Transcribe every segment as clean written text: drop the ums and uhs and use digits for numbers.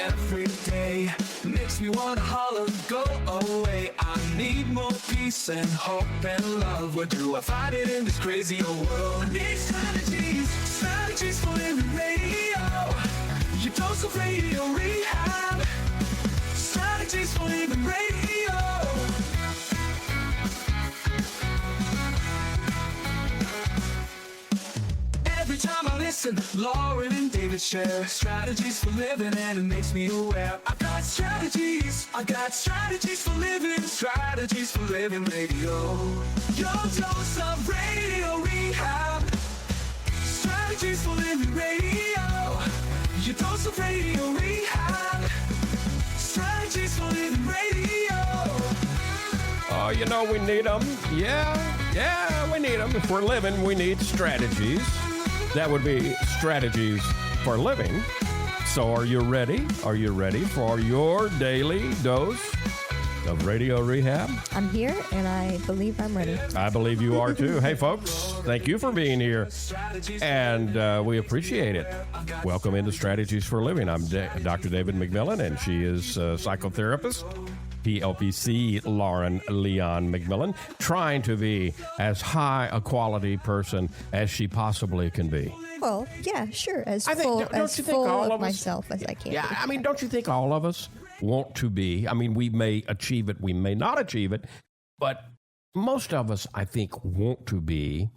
every day. Makes me wanna holler, go away. I need more peace and hope and love. Where do I find it in this crazy old world? I need strategies, strategies for living radio. Your dose of radio rehab. Strategies for living radio. Every time I listen, Lauren and David share strategies for living, and it makes me aware. I got strategies for living, strategies for living radio. Your dose of radio rehab. Strategies for living radio. Your dose of radio rehab. Strategies for living radio. Oh, you know we need them. Yeah, we need them. If we're living, we need strategies. That would be strategies for living. So are you ready? Are you ready for your daily dose of radio rehab? I'm here, and I believe I'm ready. I believe you are too. Hey, folks, thank you for being here, and we appreciate it. Welcome into Strategies for Living. I'm Dr. David McMillan, and she is a psychotherapist. PLPC Lauren Leon McMillan, trying to be as high a quality person as she possibly can be. Well, yeah, sure. As full of myself as I can. Yeah, I mean, don't you think all of us want to be? I mean, we may achieve it, we may not achieve it, but most of us, I think, want to be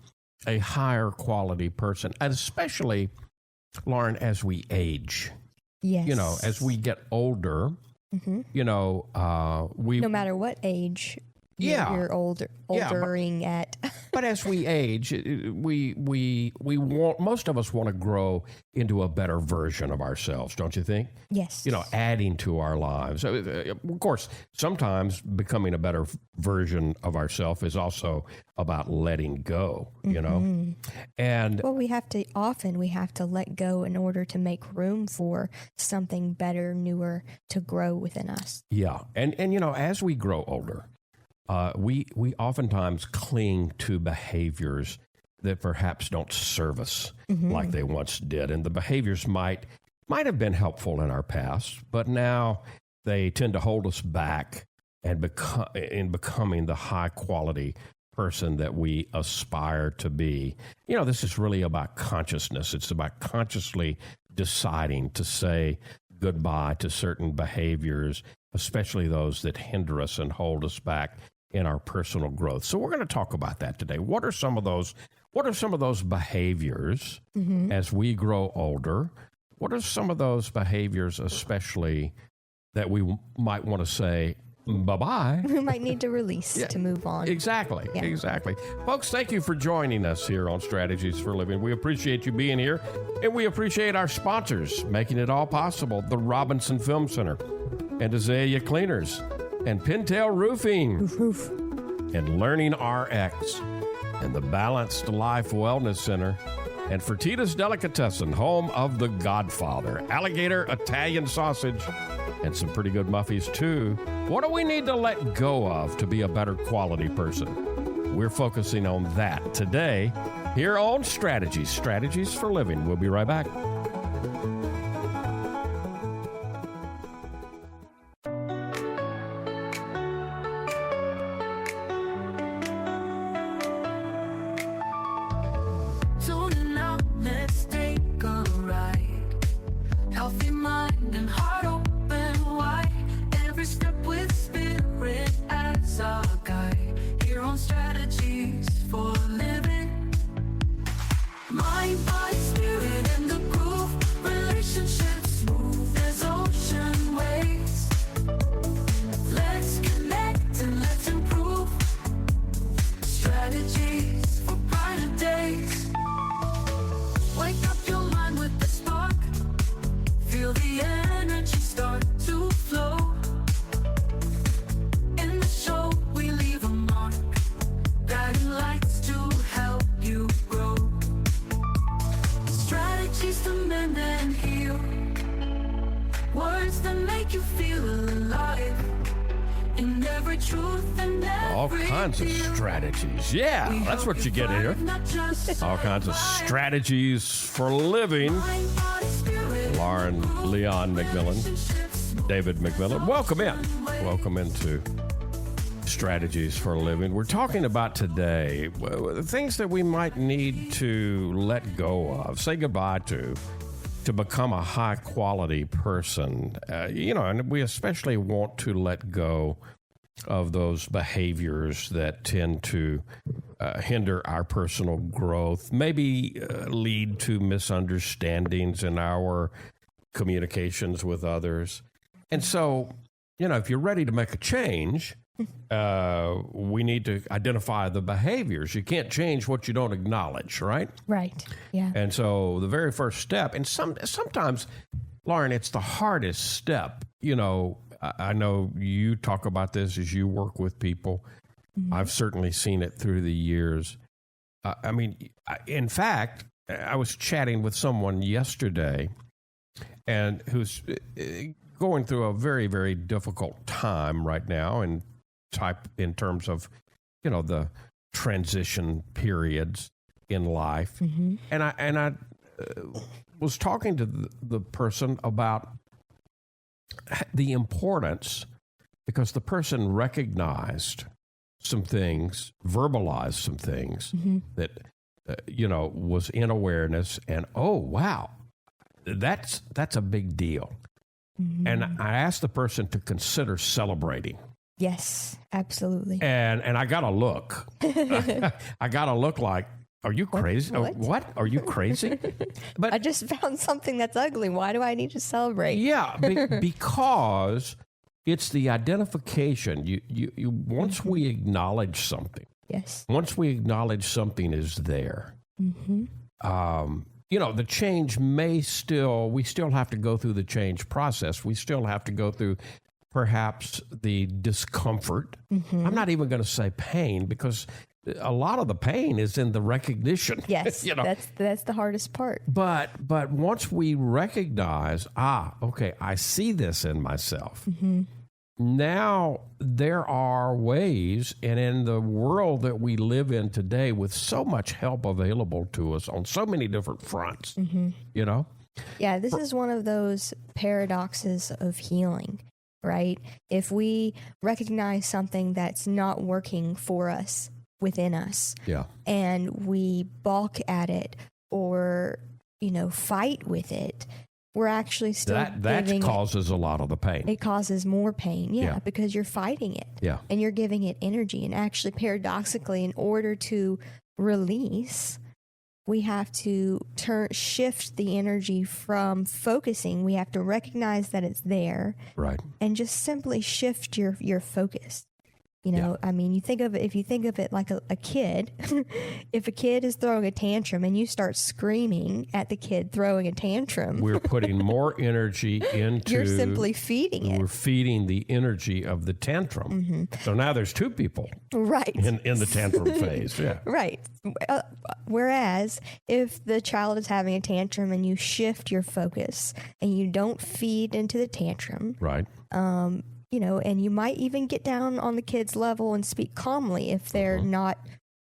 a higher quality person, and especially, Lauren, as we age. Yes. You know, as we get older. Mm-hmm. You know, no matter what age you're oldering at. But as we age, we want, most of us want to grow into a better version of ourselves, don't you think? Yes. You know, adding to our lives. Of course, sometimes becoming a better version of ourselves is also about letting go, you know? And well, we have to let go in order to make room for something better, newer to grow within us. Yeah. And you know, as we grow older, we oftentimes cling to behaviors that perhaps don't serve us like they once did. And the behaviors might have been helpful in our past, but now they tend to hold us back and becoming the high quality person that we aspire to be. You know, this is really about consciousness. It's about consciously deciding to say goodbye to certain behaviors, especially those that hinder us and hold us back in our personal growth. So we're going to talk about that today. What are some of those behaviors as we grow older? What are some of those behaviors, especially, that we might want to say bye-bye? We might need to release to move on. Exactly. Folks, thank you for joining us here on Strategies for Living. We appreciate you being here, and we appreciate our sponsors making it all possible. The Robinson Film Center, and Azalea Cleaners, and Pintail Roofing, and Learning RX, and the Balanced Life Wellness Center, and Fertitta's Delicatessen, home of The Godfather, alligator Italian sausage, and some pretty good muffies too. What do we need to let go of to be a better quality person? We're focusing on that today here on Strategies for Living. We'll be right back. All kinds of strategies. Yeah, that's what you get here. All kinds of strategies for living. Lauren Leon McMillan, David McMillan. Welcome in. Welcome into Strategies for a Living. We're talking about today things that we might need to let go of, say goodbye to become a high-quality person. And we especially want to let go of those behaviors that tend to hinder our personal growth, maybe lead to misunderstandings in our communications with others. And so, if you're ready to make a change, we need to identify the behaviors. You can't change what you don't acknowledge, right? Right. Yeah. And so the very first step, and sometimes, Lauren, it's the hardest step. I know you talk about this as you work with people. Mm-hmm. I've certainly seen it through the years. In fact, I was chatting with someone yesterday and who's going through a very, very difficult time right now in terms of, the transition periods in life. Mm-hmm. And I was talking to the person about the importance, because the person recognized some things, verbalized some things mm-hmm. that, was in awareness, and, oh, wow, that's a big deal. Mm-hmm. And I asked the person to consider celebrating. Yes, absolutely. And I got to look. I got to look like, are you crazy? What? Are you crazy? But I just found something that's ugly. Why do I need to celebrate? Yeah, because it's the identification. You once mm-hmm. we acknowledge something. Yes. Once we acknowledge something is there. Mm-hmm. The change we still have to go through the change process. We still have to go through perhaps the discomfort. Mm-hmm. I'm not even going to say pain, because a lot of the pain is in the recognition. Yes, that's the hardest part. But once we recognize, okay, I see this in myself. Mm-hmm. Now there are ways, and in the world that we live in today, with so much help available to us on so many different fronts, mm-hmm. Yeah, this is one of those paradoxes of healing, right? If we recognize something that's not working for us within us, yeah, and we balk at it or, fight with it, we're actually still that causes a lot of the pain. It causes more pain, yeah, because you're fighting it, yeah, and you're giving it energy. And actually, paradoxically, in order to release, we have to shift the energy from focusing. We have to recognize that it's there, right, and just simply shift your focus. Yeah. If you think of it like a kid, if a kid is throwing a tantrum and you start screaming at the kid throwing a tantrum, we're putting more energy into. You're simply feeding it. We're feeding the energy of the tantrum. Mm-hmm. So now there's two people, right, in the tantrum phase. Yeah, right. Whereas if the child is having a tantrum and you shift your focus and you don't feed into the tantrum, right. And you might even get down on the kid's level and speak calmly if they're not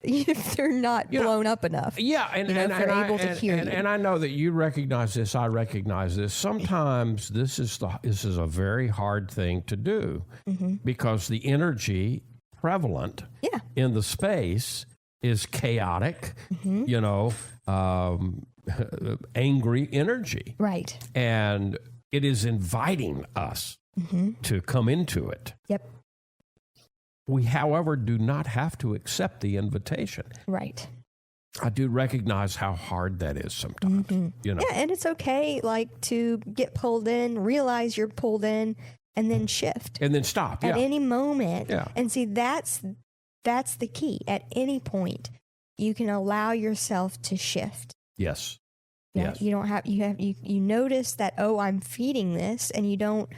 blown up enough. Yeah, and they're able to hear you. And I know that you recognize this. I recognize this. Sometimes this is a very hard thing to do mm-hmm. because the energy prevalent in the space is chaotic. Mm-hmm. Angry energy. Right. And it is inviting us mm-hmm. to come into it. Yep. We, however, do not have to accept the invitation. Right. I do recognize how hard that is sometimes. Mm-hmm. Yeah, and it's okay, to get pulled in, realize you're pulled in, and then shift. And then stop, at any moment. Yeah. And see, that's the key. At any point, you can allow yourself to shift. Yes. Yeah, yes. You don't have you notice that, I'm feeding this, and you don't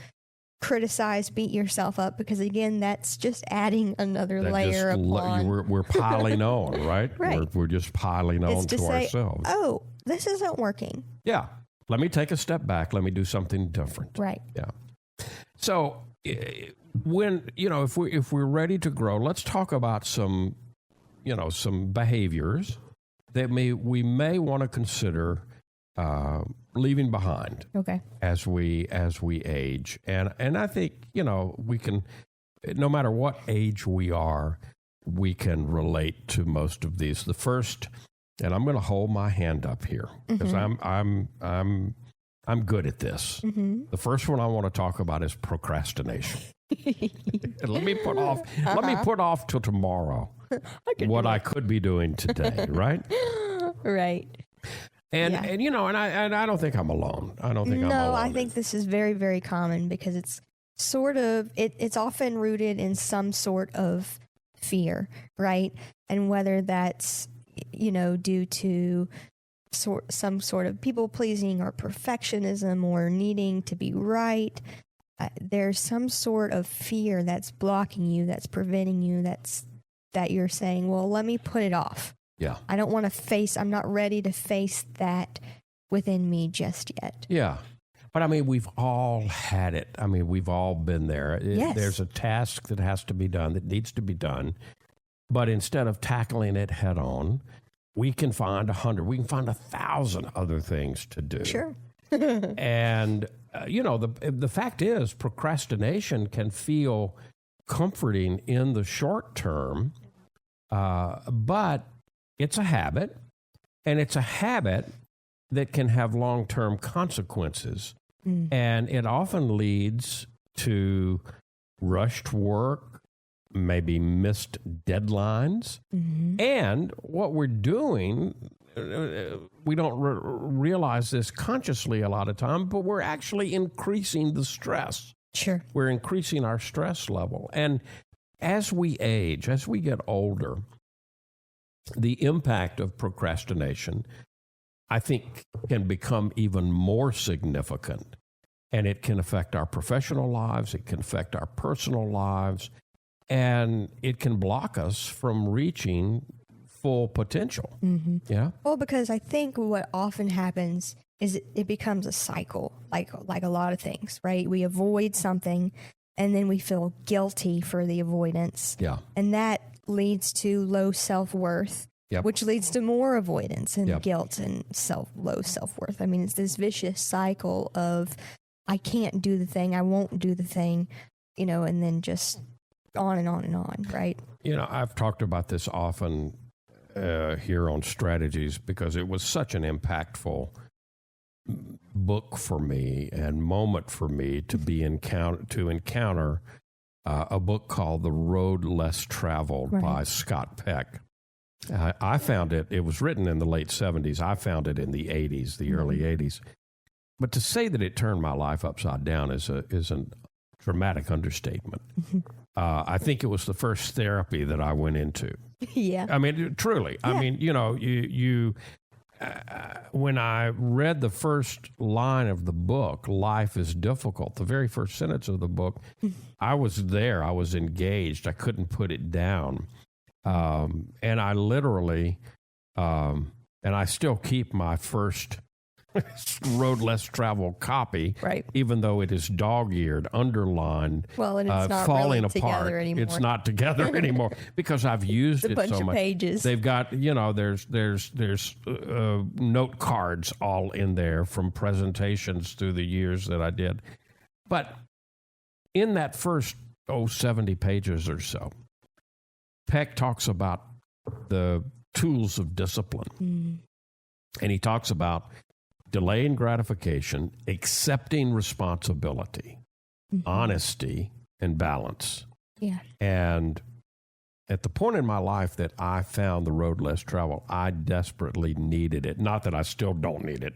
criticize, beat yourself up, because again, that's just adding another layer upon. We're piling on, right? Right. We're just piling on to ourselves. Oh, this isn't working. Yeah. Let me take a step back. Let me do something different. Right. Yeah. So when, if we're ready to grow, let's talk about some behaviors that we may want to consider leaving behind. Okay. As we age, and I think we can, no matter what age we are, we can relate to most of these. The first, and I'm going to hold my hand up here because I'm good at this. Mm-hmm. The first one I want to talk about is procrastination. Let me put off till tomorrow what I could be doing today, right? Right. And I don't think I'm alone. I don't think I'm alone. No, I think this is very, very common because it's sort of it's often rooted in some sort of fear, right? And whether that's due to some sort of people pleasing or perfectionism or needing to be right, there's some sort of fear that's blocking you, that's preventing you, that you're saying, well, let me put it off. Yeah. I don't want to face, I'm not ready to face that within me just yet. Yeah. But I mean, we've all had it. I mean, we've all been there. Yes. There's a task that has to be done, that needs to be done. But instead of tackling it head on, we can find 100, we can find 1,000 other things to do. Sure. And, the fact is, procrastination can feel comforting in the short term, but it's a habit, and it's a habit that can have long-term consequences. And it often leads to rushed work, maybe missed deadlines. Mm-hmm. And what we're doing, we don't realize this consciously a lot of time, but we're actually increasing the stress. Sure. We're increasing our stress level. And as we age, as we get older, the impact of procrastination, I think, can become even more significant. And it can affect our professional lives, it can affect our personal lives, and it can block us from reaching full potential. Mm-hmm. Yeah. Well, because I think what often happens is it becomes a cycle, like a lot of things, right? We avoid something, and then we feel guilty for the avoidance. Yeah. And that leads to low self-worth, yep. which leads to more avoidance and yep. guilt and low self-worth. I mean, it's this vicious cycle of I can't do the thing, I won't do the thing, and then just on and on and on, right? I've talked about this often here on Strategies because it was such an impactful book for me and moment for me to encounter a book called The Road Less Traveled right. by Scott Peck. I found it was written in the late 70s. I found it in the 80s, the early 80s. But to say that it turned my life upside down is a dramatic understatement. Mm-hmm. I think it was the first therapy that I went into. Yeah. I mean, truly. Yeah. I mean, you when I read the first line of the book, Life is Difficult, the very first sentence of the book, I was there. I was engaged. I couldn't put it down. And I literally, and I still keep my first Road Less Traveled copy, right. even though it is dog-eared, underlined, well, and it's not falling really apart. Together anymore. It's not together anymore because I've used it so much. A bunch of pages. They've got, there's note cards all in there from presentations through the years that I did. But in that first 70 pages or so, Peck talks about the tools of discipline. And he talks about delaying gratification, accepting responsibility, honesty, and balance. Yeah. And at the point in my life that I found the road less traveled, I desperately needed it. Not that I still don't need it.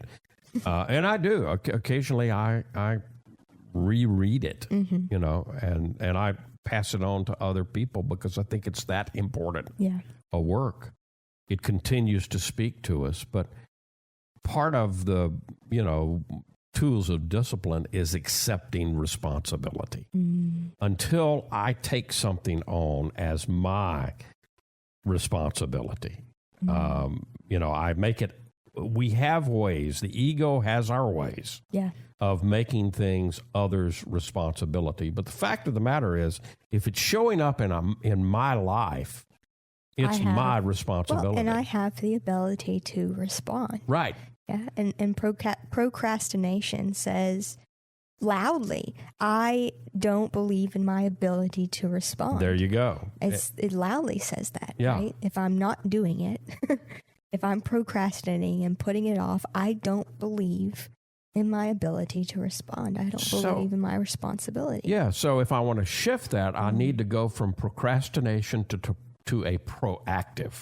And I do. Occasionally I reread it, and I pass it on to other people because I think it's that important a work. It continues to speak to us, but part of the, tools of discipline is accepting responsibility. Until I take something on as my responsibility, I make it, we have ways, the ego has our ways of making things others' responsibility. But the fact of the matter is, if it's showing up in my life, it's my responsibility. Well, and I have the ability to respond. Right. Yeah, and procrastination says loudly, I don't believe in my ability to respond. There you go. It loudly says that, yeah. right? If I'm not doing it, if I'm procrastinating and putting it off, I don't believe in my ability to respond. I don't believe in my responsibility. Yeah, so if I want to shift that, I need to go from procrastination to a proactive.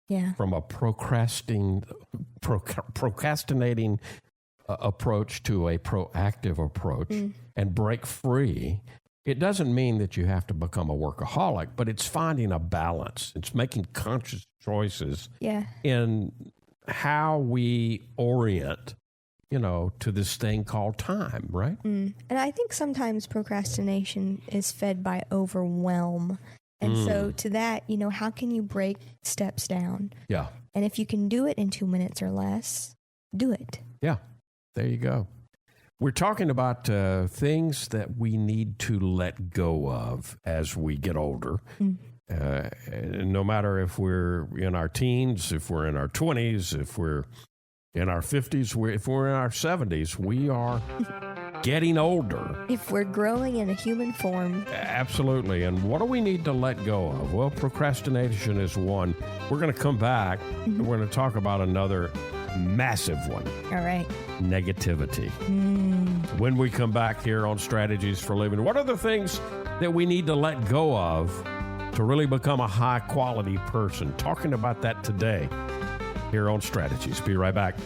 Yeah. From a procrastinating approach to a proactive approach and break free. It doesn't mean that you have to become a workaholic, but it's finding a balance. It's making conscious choices in how we orient, to this thing called time, right? And I think sometimes procrastination is fed by overwhelm. And so to that, how can you break steps down? Yeah. And if you can do it in 2 minutes or less, do it. Yeah. There you go. We're talking about things that we need to let go of as we get older. No matter if we're in our teens, if we're in our 20s, if we're in our 50s, if we're in our 70s, we are getting older. If we're growing in a human form. Absolutely. And what do we need to let go of? Well, procrastination is one. We're going to come back and we're going to talk about another massive one. All right. Negativity. When we come back here on Strategies for Living, what are the things that we need to let go of to really become a high quality person? Talking about that today here on Strategies. Be right back.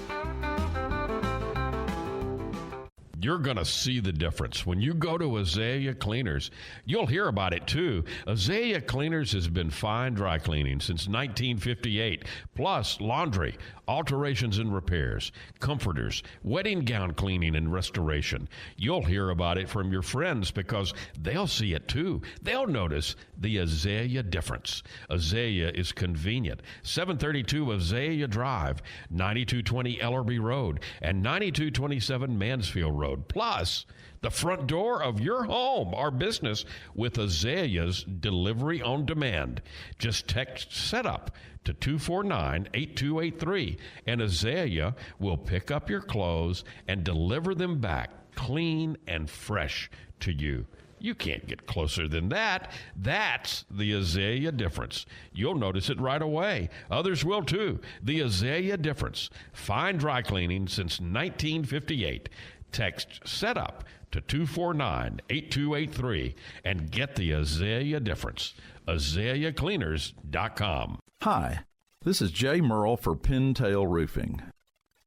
You're going to see the difference. When you go to Azalea Cleaners, you'll hear about it too. Azalea Cleaners has been fine dry cleaning since 1958, plus laundry, alterations and repairs, comforters, wedding gown cleaning and restoration. You'll hear about it from your friends because they'll see it too. They'll notice the Azalea difference. Azalea is convenient. 732 Azalea Drive, 9220 Ellerby Road, and 9227 Mansfield Road. Plus, the front door of your home or business with Azalea's delivery on demand. Just text SETUP to 249-8283, and Azalea will pick up your clothes and deliver them back clean and fresh to you. You can't get closer than that. That's the Azalea difference. You'll notice it right away. Others will too. The Azalea difference. Fine dry cleaning since 1958. Text SETUP to 249-8283 and get the Azalea difference. AzaleaCleaners.com. Hi, this is Jay Merle for Pintail Roofing.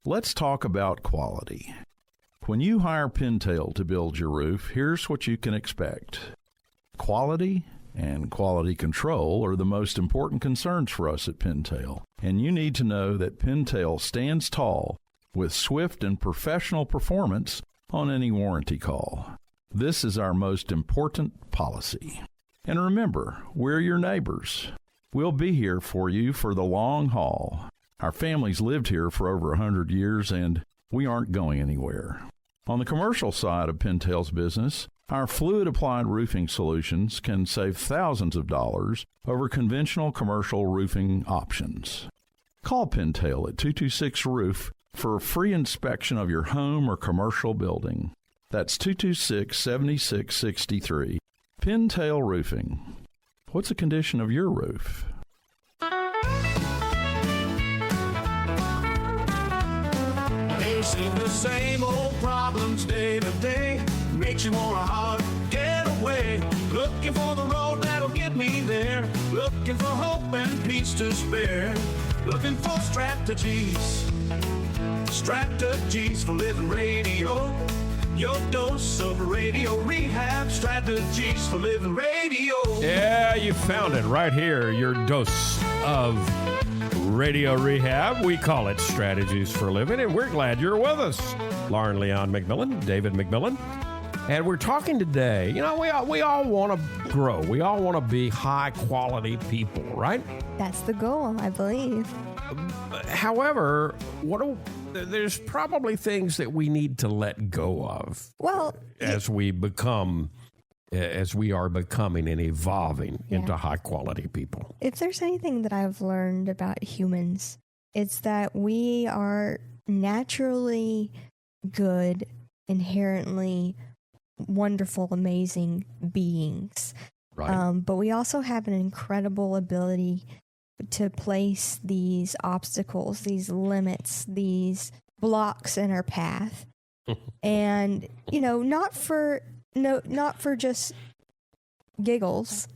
Let's talk about quality. When you hire Pintail to build your roof, here's what you can expect. Quality and quality control are the most important concerns for us at Pintail, and you need to know that Pintail stands tall with swift and professional performance on any warranty call. This is our most important policy. And remember, we're your neighbors. We'll be here for you for the long haul. Our family's lived here for over 100 years, and we aren't going anywhere. On the commercial side of Pintail's business, our fluid-applied roofing solutions can save thousands of dollars over conventional commercial roofing options. Call Pintail at 226-ROOF for a free inspection of your home or commercial building. That's 226-7663. Pintail Roofing. What's the condition of your roof? Facing the same old problems day to day makes you want to holler, get away. Looking for the road that'll get me there. Looking for hope and peace to spare. Looking for strategies. Strategies for living radio. Your dose of radio rehab. Strategies for living radio. Yeah, you found it right here. Your dose of radio rehab. We call it Strategies for Living, and we're glad you're with us. Lauren Leon McMillan, David McMillan. And we're talking today, we all want to grow. We all want to be high-quality people, right? That's the goal, I believe. However, there's probably things that we need to let go of. Well, as we are becoming and evolving into high-quality people. If there's anything that I've learned about humans, it's that we are naturally good, inherently wonderful, amazing beings. Right. But we also have an incredible ability to place these obstacles, these limits, these blocks in our path. And, not for just giggles.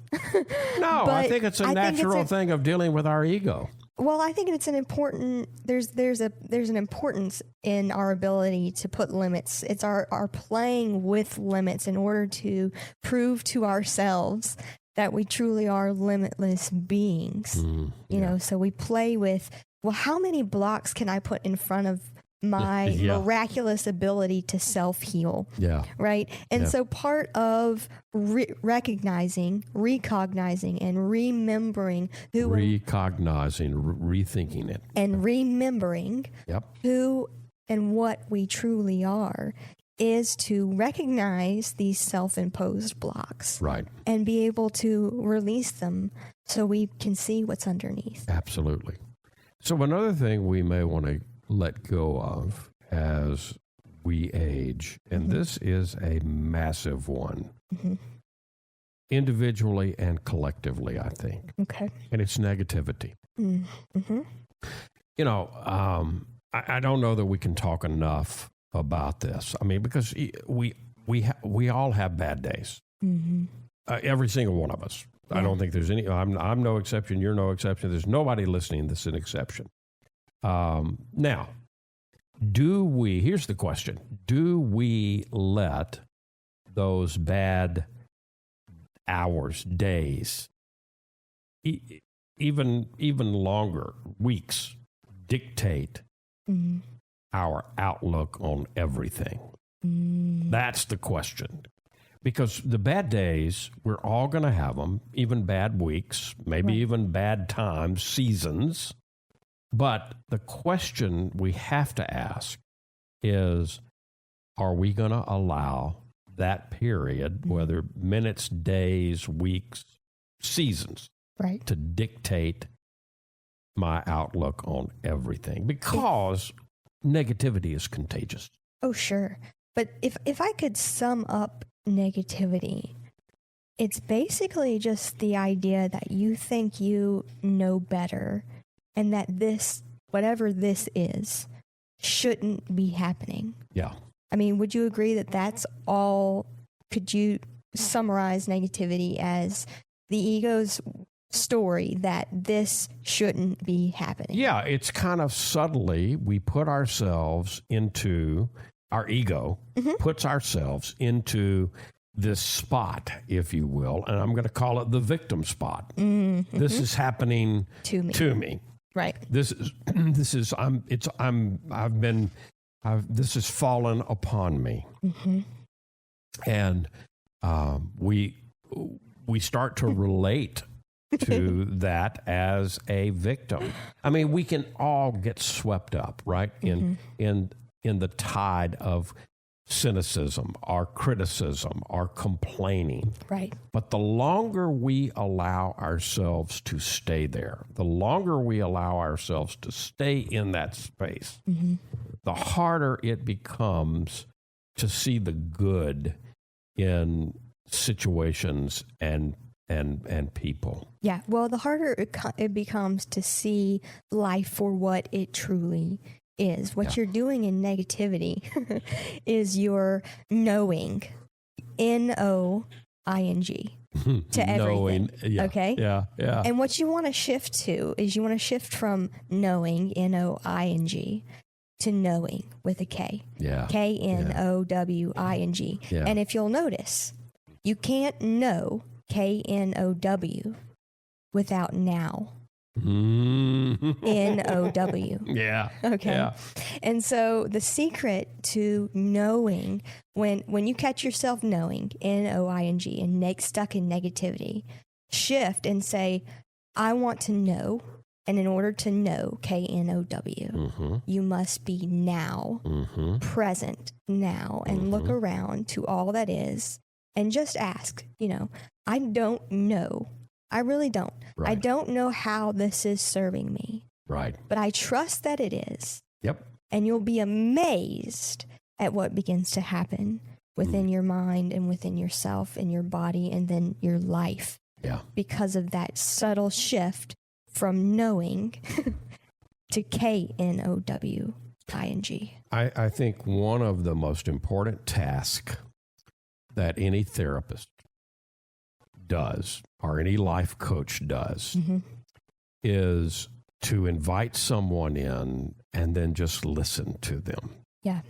No, I think it's a natural thing of dealing with our ego. Well, I think it's an important. There's an importance in our ability to put limits. It's our playing with limits in order to prove to ourselves that we truly are limitless beings. You know, so we play with, well, how many blocks can I put in front of my miraculous ability to self-heal? Yeah. Right? And so part of recognizing, and remembering rethinking it. And remembering who and what we truly are is to recognize these self-imposed blocks. Right. And be able to release them so we can see what's underneath. Absolutely. So another thing we may want to let go of as we age, and this is a massive one, individually and collectively, I think. Okay. And it's negativity. I don't know that we can talk enough about this. I mean, because we all have bad days. Every single one of us. I don't think there's any. I'm no exception. You're no exception. There's nobody listening that's an exception. Now, here's the question. Do we let those bad hours, days, even longer, weeks, dictate our outlook on everything? That's the question. Because the bad days, we're all going to have them, even bad weeks, maybe even bad times, seasons. But the question we have to ask is, are we going to allow that period, whether minutes, days, weeks, seasons, to dictate my outlook on everything? Because negativity is contagious. Oh, sure. But if I could sum up negativity, it's basically just the idea that you think you know better and that this, whatever this is, shouldn't be happening. Yeah. I mean, would you agree that that's all? Could you summarize negativity as the ego's story that this shouldn't be happening? Yeah, it's kind of subtly we put ourselves into, our ego puts ourselves into this spot, if you will, and I'm going to call it the victim spot. This is happening to me. Right. This has fallen upon me. And we start to relate to that as a victim. I mean, we can all get swept up, right, in the tide of cynicism, our criticism, our complaining. Right. But the longer we allow ourselves to stay there, the longer we allow ourselves to stay in that space, the harder it becomes to see the good in situations and people. Yeah. Well, the harder it becomes to see life for what it truly is. What you're doing in negativity is you're knowing, N-O-I-N-G, to everything. Knowing, okay? Yeah. And what you want to shift to is you want to shift from knowing, N-O-I-N-G, to knowing with a K. Yeah. K-N-O-W-I-N-G. Yeah. And if you'll notice, you can't know K-N-O-W without now. N-O-W. Yeah. Okay. Yeah. And so the secret to knowing, when you catch yourself knowing, N-O-I-N-G, and stuck in negativity, shift and say, I want to know. And in order to know, K-N-O-W, you must be now, present now, and look around to all that is and just ask, I don't know. I really don't. Right. I don't know how this is serving me. Right. But I trust that it is. Yep. And you'll be amazed at what begins to happen within your mind and within yourself and your body and then your life. Yeah. Because of that subtle shift from knowing to KNOWING. I think one of the most important tasks that any therapist does or any life coach does is to invite someone in and then just listen to them. Yeah.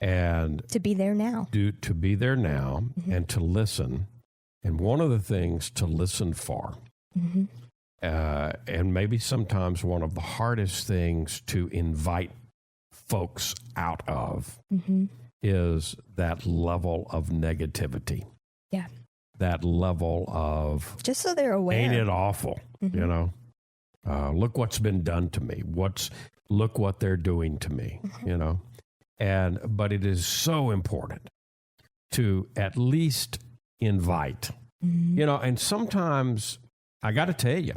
And to be there now. To be there now and to listen. And one of the things to listen for, and maybe sometimes one of the hardest things to invite folks out of is that level of negativity. Yeah. That level of just so they're aware. Ain't it awful? You know, look what's been done to me. Look what they're doing to me. You know, but it is so important to at least invite. You know, and sometimes I got to tell you,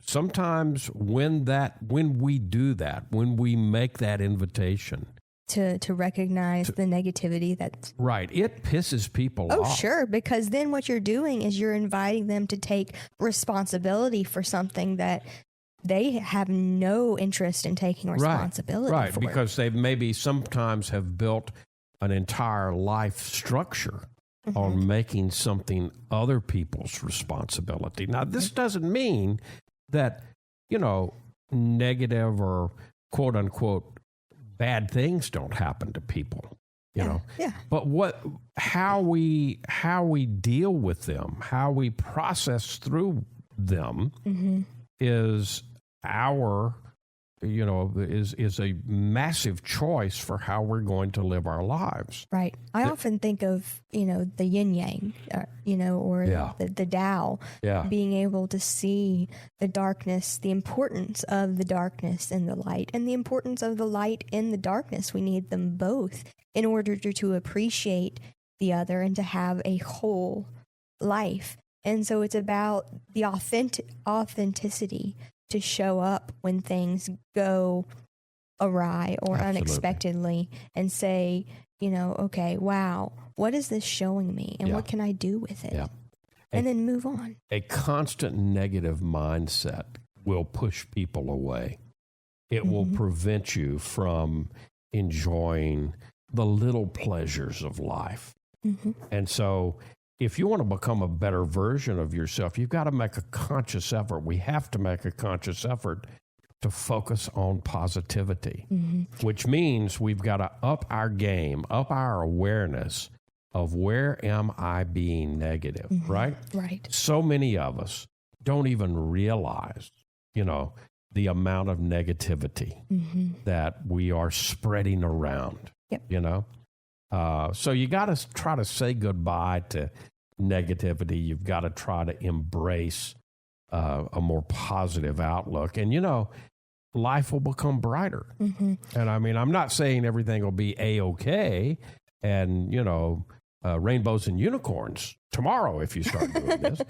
sometimes when we do that, when we make that invitation to recognize the negativity that's right, it pisses people off. Oh, sure, because then what you're doing is you're inviting them to take responsibility for something that they have no interest in taking responsibility right, for. Because they maybe sometimes have built an entire life structure on making something other people's responsibility. Now, this doesn't mean that, you know, negative or quote unquote bad things don't happen to people, you know. Yeah. But how we deal with them, how we process through them is our, you know, is a massive choice for how we're going to live our lives. Right. I often think of, you know, the yin yang, you know, or the Tao, being able to see the darkness, the importance of the darkness and the light, and the importance of the light and the darkness. We need them both in order to appreciate the other and to have a whole life. And so it's about the authenticity to show up when things go awry or unexpectedly and say, you know, okay, wow, what is this showing me and what can I do with it? And then move on. A constant negative mindset will push people away. It will prevent you from enjoying the little pleasures of life. And so if you want to become a better version of yourself, you've got to make a conscious effort. We have to make a conscious effort to focus on positivity, which means we've got to up our game, up our awareness of where am I being negative, right? Right. So many of us don't even realize, you know, the amount of negativity that we are spreading around, you know? So you got to try to say goodbye to negativity. You've got to try to embrace a more positive outlook. And, you know, life will become brighter. And I mean, I'm not saying everything will be A-okay and, you know, rainbows and unicorns tomorrow if you start doing this.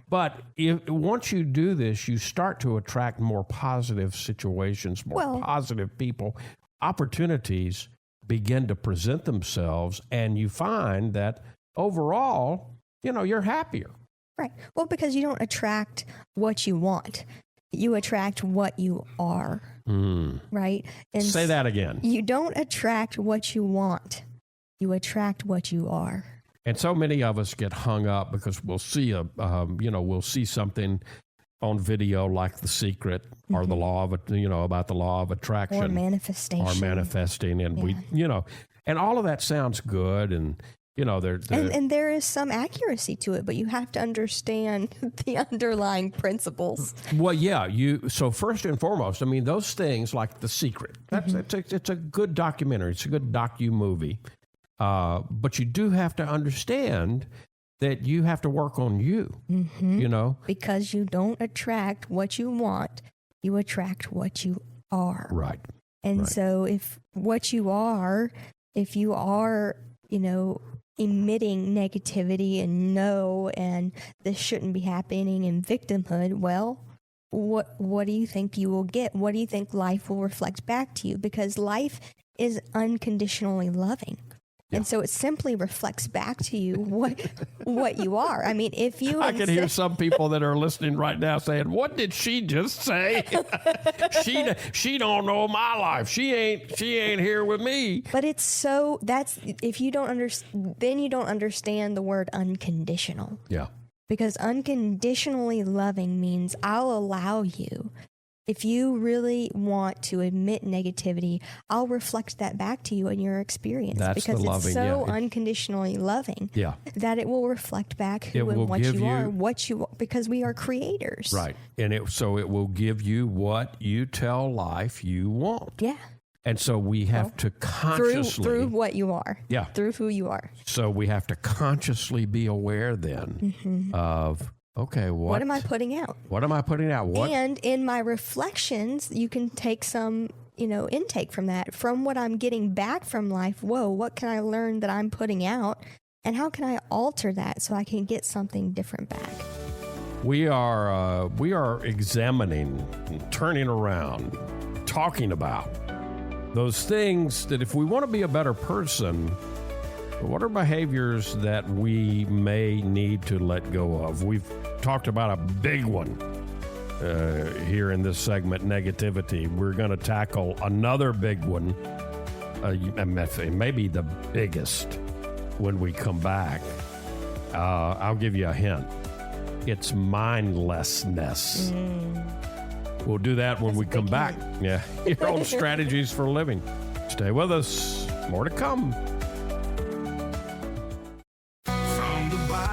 But once you do this, you start to attract more positive situations, more positive people. Opportunities begin to present themselves, and you find that overall, you know, you're happier. Right. Well, because you don't attract what you want. You attract what you are. Right? And say that again. You don't attract what you want. You attract what you are. And so many of us get hung up because we'll see we'll see something on video like The Secret or the law of, you know, about the law of attraction. Or manifestation. Or manifesting. And we, you know, and all of that sounds good. And, you know, and there is some accuracy to it, but you have to understand the underlying principles. Well, yeah. So first and foremost, I mean, those things like The Secret, it's a good documentary. It's a good docu-movie. But you do have to understand that you have to work on you, you know? Because you don't attract what you want, you attract what you are. Right. And so if you are, you know, emitting negativity and this shouldn't be happening in victimhood, well, what do you think you will get? What do you think life will reflect back to you? Because life is unconditionally loving. And so it simply reflects back to you what you are. I mean, if you I can hear some people that are listening right now saying, "What did she just say? she don't know my life. She ain't here with me." But it's so that's if you don't understand, then you don't understand the word unconditional. Yeah. Because unconditionally loving means I'll allow you. If you really want to admit negativity, I'll reflect that back to you in your experience. That's because the loving, it's so yeah. unconditionally loving that it will reflect back who and what you are, because we are creators. Right. And so it will give you what you tell life you want. Yeah. And so we have to consciously... Through what you are. Yeah. Through who you are. So we have to consciously be aware then of... Okay, what am I putting out? What am I putting out? What? And in my reflections, you can take some, intake from that. From what I'm getting back from life, what can I learn that I'm putting out? And how can I alter that so I can get something different back? We are examining, turning around, talking about those things that if we want to be a better person, what are behaviors that we may need to let go of? We've talked about a big one here in this segment, negativity. We're going to tackle another big one, maybe the biggest, when we come back. I'll give you a hint. It's mindlessness. We'll do that when we come back. Yeah, your own strategies for living. Stay with us. More to come.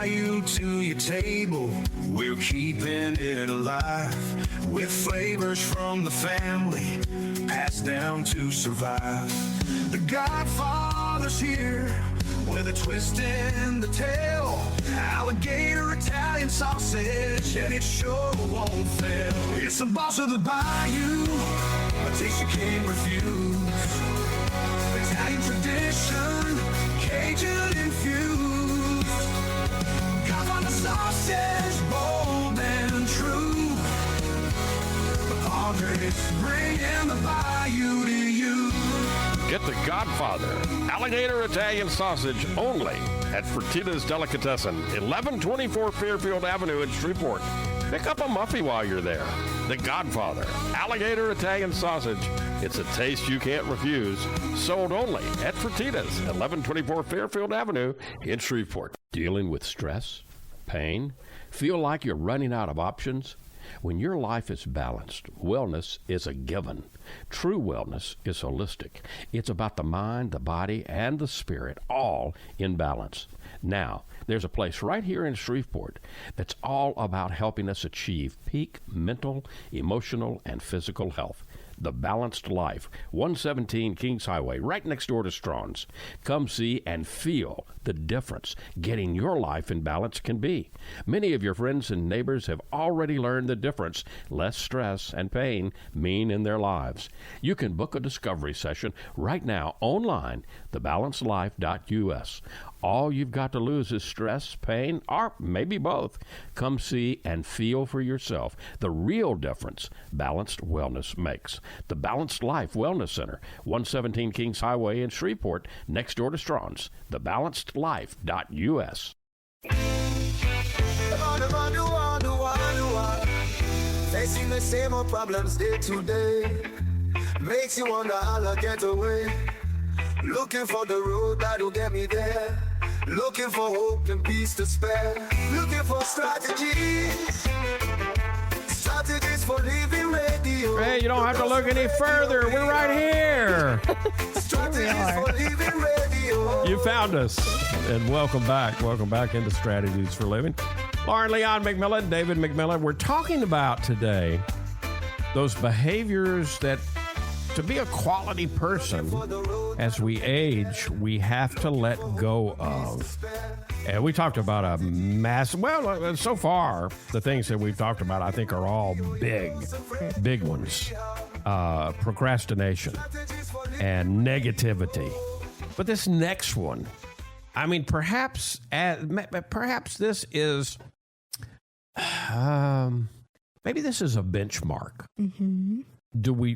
You to your table, we're keeping it alive with flavors from the family passed down to survive. The Godfather's here with a twist in the tail, alligator Italian sausage, and it sure won't fail. It's the boss of the bayou, a taste you can't refuse. Italian tradition, Cajun infused. Sausage, bold and true. Padres, bringing the bayou to you. Get the Godfather alligator Italian sausage only at Fertitta's Delicatessen, 1124 Fairfield Avenue in Shreveport. Pick up a muffy while you're there. The Godfather alligator Italian sausage. It's a taste you can't refuse. Sold only at Fertitta's, 1124 Fairfield Avenue in Shreveport. Dealing with stress? Pain? Feel like you're running out of options? When your life is balanced, wellness is a given. True wellness is holistic. It's about the mind, the body, and the spirit, all in balance. Now, there's a place right here in Shreveport that's all about helping us achieve peak mental, emotional, and physical health. The Balanced Life, 117 Kings Highway, right next door to Strawn's. Come see and feel the difference getting your life in balance can be. Many of your friends and neighbors have already learned the difference less stress and pain mean in their lives. You can book a discovery session right now online, thebalancedlife.us. All you've got to lose is stress, pain, or maybe both. Come see and feel for yourself the real difference balanced wellness makes. The Balanced Life Wellness Center, 117 Kings Highway in Shreveport, next door to Strawn's. Thebalancedlife.us. Facing the same old problems day to day makes you wonder how to get away. Looking for the road that'll get me there. Looking for hope and peace to spare. Looking for strategies. Strategies for living radio. Hey, you don't have to look any further. We're right here. Strategies for living radio. You found us. And welcome back. Welcome back into Strategies for Living. Lauren Leon McMillan, David McMillan. We're talking about today those behaviors that, to be a quality person, as we age, we have to let go of. And we talked about a so far, the things that we've talked about, I think, are all big ones. Procrastination and negativity. But this next one, I mean, perhaps this is maybe this is a benchmark. Mm-hmm. Do we,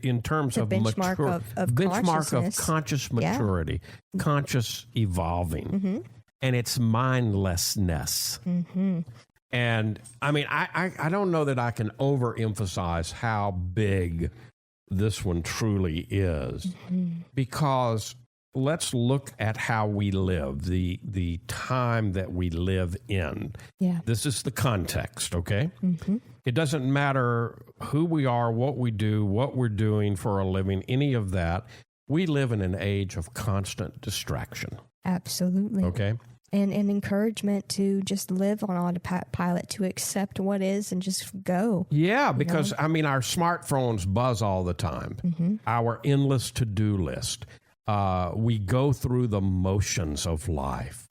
in terms of benchmark of benchmark of consciousness. conscious maturity, conscious evolving, and it's mindlessness. And I mean, I don't know that I can overemphasize how big this one truly is, because let's look at how we live, the time that we live in. Yeah. This is the context, okay? It doesn't matter who we are, what we do, what we're doing for a living, any of that. We live in an age of constant distraction. Absolutely. Okay? And encouragement to just live on autopilot, to accept what is and just go. Yeah, because, I mean, our smartphones buzz all the time. Our endless to-do list. We go through the motions of life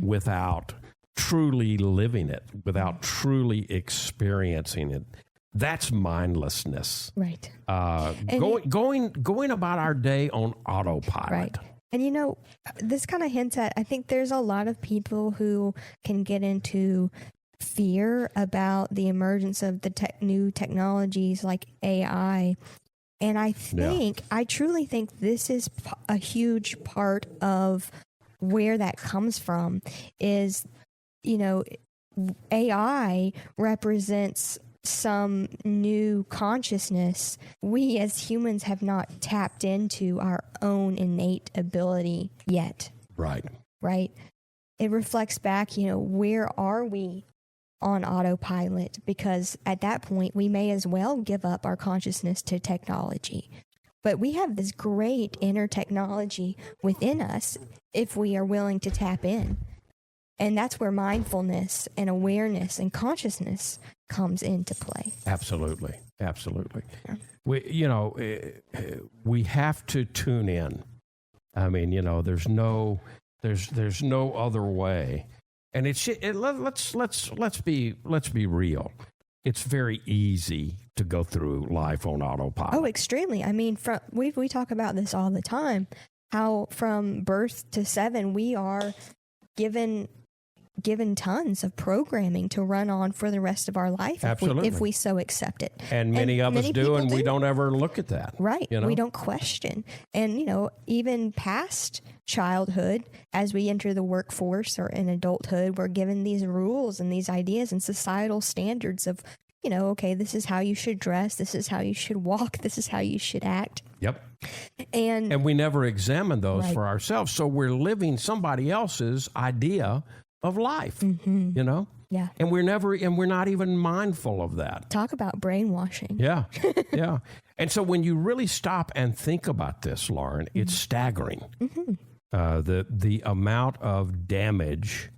without truly living it, without truly experiencing it. That's mindlessness. Right. Going about our day on autopilot. Right. And you know, this kind of hints at, I think there's a lot of people who can get into fear about the emergence of the new technologies like AI. And I truly think this is a huge part of where that comes from is, you know, AI represents some new consciousness. We as humans have not tapped into our own innate ability yet. Right. Right. It reflects back, you know, where are we on autopilot? Because at that point, we may as well give up our consciousness to technology. But we have this great inner technology within us if we are willing to tap in. And that's where mindfulness and awareness and consciousness comes into play. Absolutely. Absolutely. Yeah. We have to tune in. I mean, you know, there's no other way. And let's be real. It's very easy to go through life on autopilot. Oh, extremely. I mean, we talk about this all the time. How from birth to 7 we are given tons of programming to run on for the rest of our life. Absolutely. If we so accept it. And many of us do, and we don't ever look at that. Right. You know? We don't question. And, you know, even past childhood, as we enter the workforce or in adulthood, we're given these rules and these ideas and societal standards of, you know, okay, this is how you should dress. This is how you should walk. This is how you should act. Yep. And we never examine those for ourselves. So we're living somebody else's idea of life, you know? Yeah. And we're not even mindful of that. Talk about brainwashing. Yeah. Yeah. And so when you really stop and think about this, Lauren, it's staggering. The amount of damage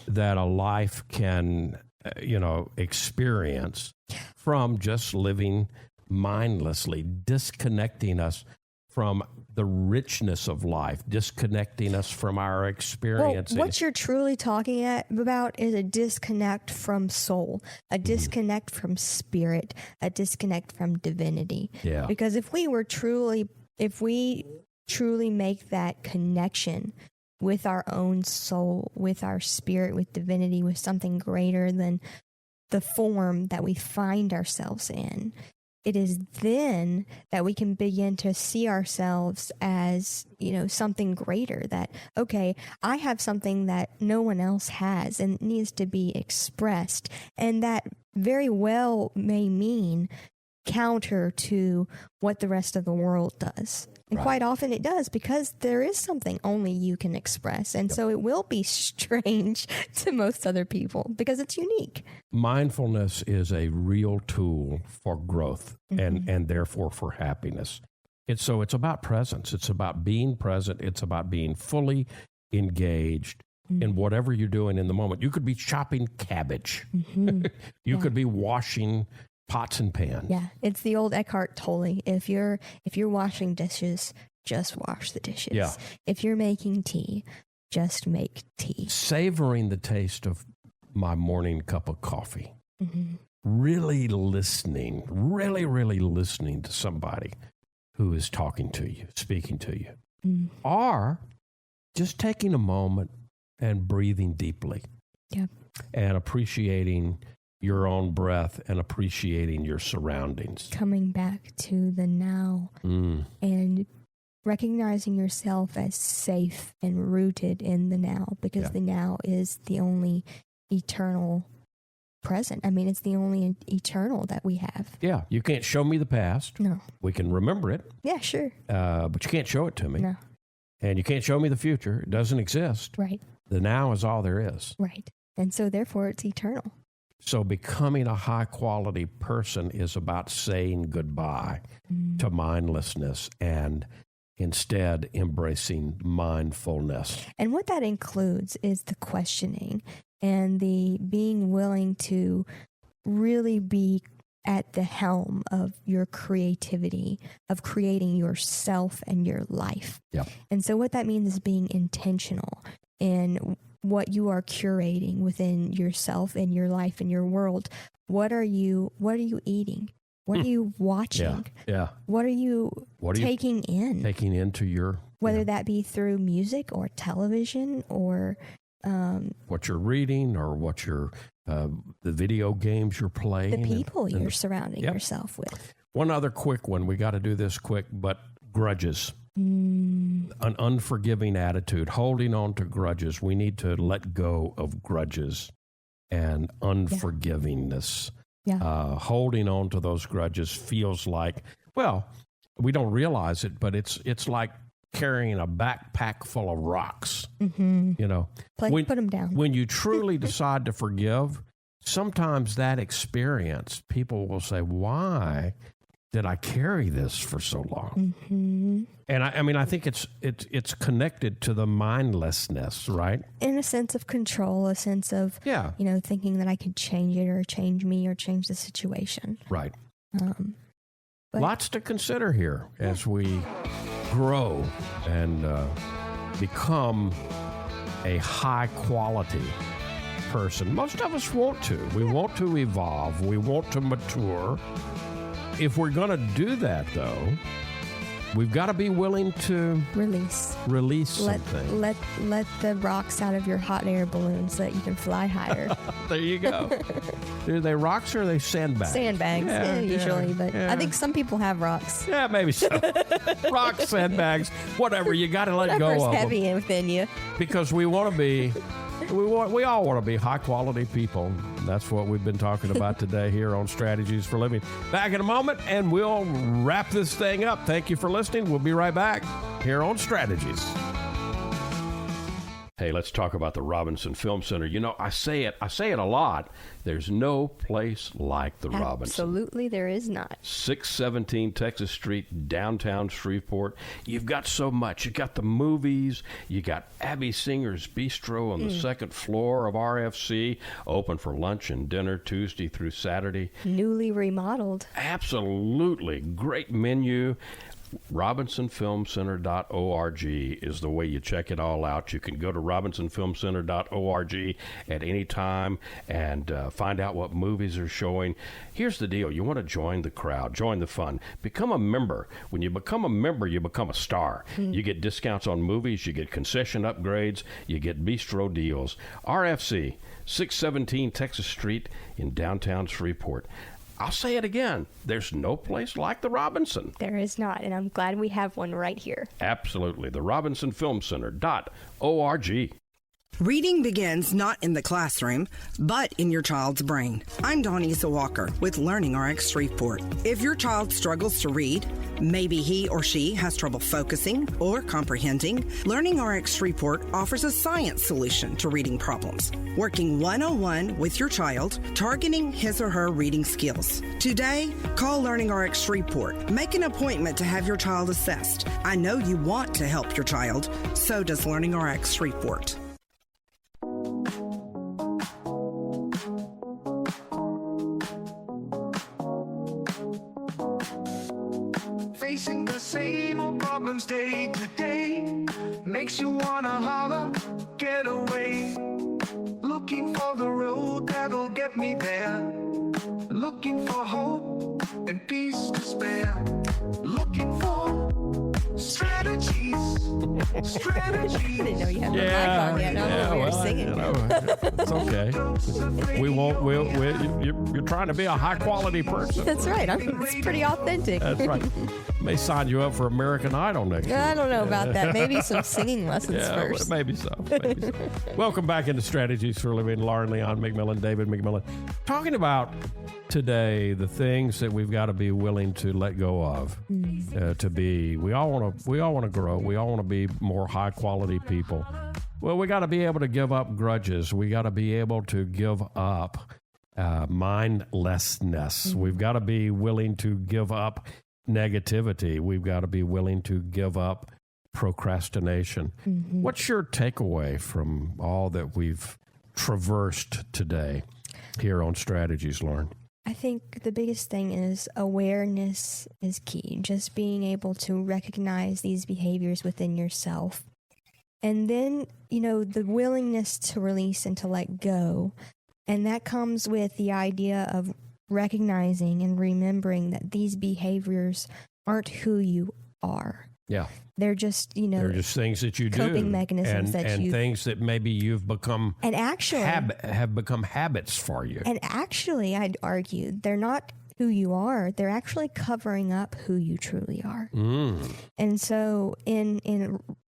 that a life can, experience from just living mindlessly, disconnecting us from the richness of life, disconnecting us from our experiences. Well, what you're truly talking about is a disconnect from soul, a disconnect from spirit, a disconnect from divinity. Yeah. Because if we truly make that connection with our own soul, with our spirit, with divinity, with something greater than the form that we find ourselves in, it is then that we can begin to see ourselves as, something greater, that, okay, I have something that no one else has and needs to be expressed. And that very well may mean counter to what the rest of the world does. And quite often it does, because there is something only you can express. And so it will be strange to most other people because it's unique. Mindfulness is a real tool for growth and therefore for happiness. It's about presence. It's about being present. It's about being fully engaged in whatever you're doing in the moment. You could be chopping cabbage. You could be washing pots and pans. Yeah, it's the old Eckhart Tolle. If you're washing dishes, just wash the dishes. Yeah. If you're making tea, just make tea. Savoring the taste of my morning cup of coffee. Really listening, really listening to somebody who is talking to you, speaking to you. Or just taking a moment and breathing deeply. Yeah. And appreciating your own breath and appreciating your surroundings. Coming back to the now and recognizing yourself as safe and rooted in the now, because the now is the only eternal present. I mean, it's the only eternal that we have. Yeah, you can't show me the past. No. We can remember it. Yeah, sure. But you can't show it to me. No. And you can't show me the future. It doesn't exist. Right. The now is all there is. Right. And so therefore it's eternal. So becoming a high-quality person is about saying goodbye to mindlessness and instead embracing mindfulness. And what that includes is the questioning and the being willing to really be at the helm of your creativity, of creating yourself and your life. Yep. And so what that means is being intentional in what you are curating within yourself and your life and your world. What are you eating? What are you watching? Yeah. What are you taking in? Taking into your... Whether that be through music or television or... what you're reading or what you're... the video games you're playing. The people you're surrounding yourself with. One other quick one. We got to do this quick, but grudges. An unforgiving attitude, holding on to grudges. We need to let go of grudges and unforgivingness. Yeah. Holding on to those grudges feels like, well, we don't realize it, but it's like carrying a backpack full of rocks. You know, put them down. When you truly decide to forgive, sometimes that experience, people will say, why did I carry this for so long? And I mean, I think it's connected to the mindlessness, right? In a sense of control, a sense of, thinking that I could change it or change me or change the situation. Right. Lots to consider here as we grow and become a high quality person. Most of us want to. We want to evolve. We want to mature. If we're going to do that, though, we've got to be willing to release something. Let the rocks out of your hot air balloon so that you can fly higher. There you go. Are they rocks or are they sandbags? Sandbags, usually, but I think some people have rocks. Yeah, maybe so. Rocks, sandbags, whatever. You got to let go of them. Whatever's heavy within you. Because we want to be... We all want to be high-quality people. That's what we've been talking about today here on Strategies for Living. Back in a moment, and we'll wrap this thing up. Thank you for listening. We'll be right back here on Strategies. Hey, let's talk about the Robinson Film Center. You know, I say it a lot. There's no place like the Robinson. Absolutely, there is not. 617 Texas Street, downtown Shreveport. You've got so much. You got the movies. You got Abby Singer's Bistro on the second floor of RFC, open for lunch and dinner Tuesday through Saturday. Newly remodeled. Absolutely. Great menu. RobinsonFilmCenter.org is the way you check it all out. You can go to RobinsonFilmCenter.org at any time and find out what movies are showing. Here's the deal. You want to join the crowd, join the fun, become a member. When you become a member, you become a star. You get discounts on movies, you get concession upgrades, you get bistro deals. RFC, 617 Texas Street in downtown Shreveport. I'll say it again. There's no place like the Robinson. There is not, and I'm glad we have one right here. Absolutely. The RobinsonFilmCenter.org. Reading begins not in the classroom, but in your child's brain. I'm Donisa Walker with Learning RX Shreveport. If your child struggles to read, maybe he or she has trouble focusing or comprehending, Learning RX Shreveport offers a science solution to reading problems, working one-on-one with your child, targeting his or her reading skills. Today, call Learning RX Shreveport. Make an appointment to have your child assessed. I know you want to help your child, so does Learning RX Shreveport. Facing the same old problems day to day makes you wanna holler, get away. Looking for the road that'll get me there. Looking for hope and peace to spare. Looking for strategies, I didn't know you had the mic on yet. I don't know if you're singing. You know, it's okay. We won't. You're trying to be a high quality person. That's right. It's pretty authentic. That's right. May sign you up for American Idol next year. I don't know about that. Maybe some singing lessons first. Maybe so. Welcome back into Strategies for Living. Lauren Leon McMillan, David McMillan. Talking about today the things that we've got to be willing to let go of. We all want to grow. We all want to be more high quality people. Well, we got to be able to give up grudges. We got to be able to give up mindlessness. We've got to be willing to give up negativity. We've got to be willing to give up procrastination. What's your takeaway from all that we've traversed today here on Strategies, Lauren? I think the biggest thing is awareness is key. Just being able to recognize these behaviors within yourself. And then, the willingness to release and to let go. And that comes with the idea of recognizing and remembering that these behaviors aren't who you are. Yeah. They're just, they're just things that you do. Coping mechanisms and things that maybe you've become and actually have become habits for you. And actually, I'd argue they're not who you are. They're actually covering up who you truly are. And so in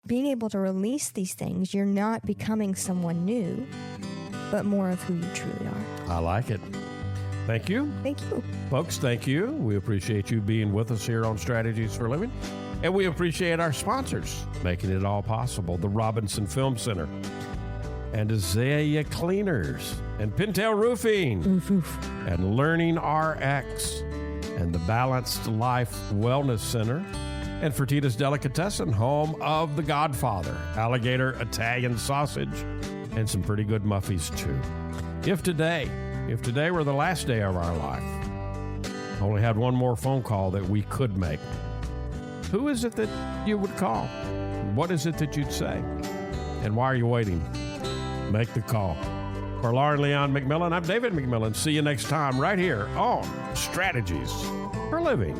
being able to release these things, you're not becoming someone new, but more of who you truly are. I like it. Thank you. Thank you. Folks, thank you. We appreciate you being with us here on Strategies for Living. And we appreciate our sponsors making it all possible. The Robinson Film Center and Azalea Cleaners and Pintail Roofing and Learning RX and the Balanced Life Wellness Center and Fertitta's Delicatessen, home of The Godfather, alligator Italian sausage, and some pretty good muffies too. If today were the last day of our life, only had one more phone call that we could make, who is it that you would call? What is it that you'd say? And why are you waiting? Make the call. For Lauren Leon McMillan, I'm David McMillan. See you next time right here on Strategies for Living.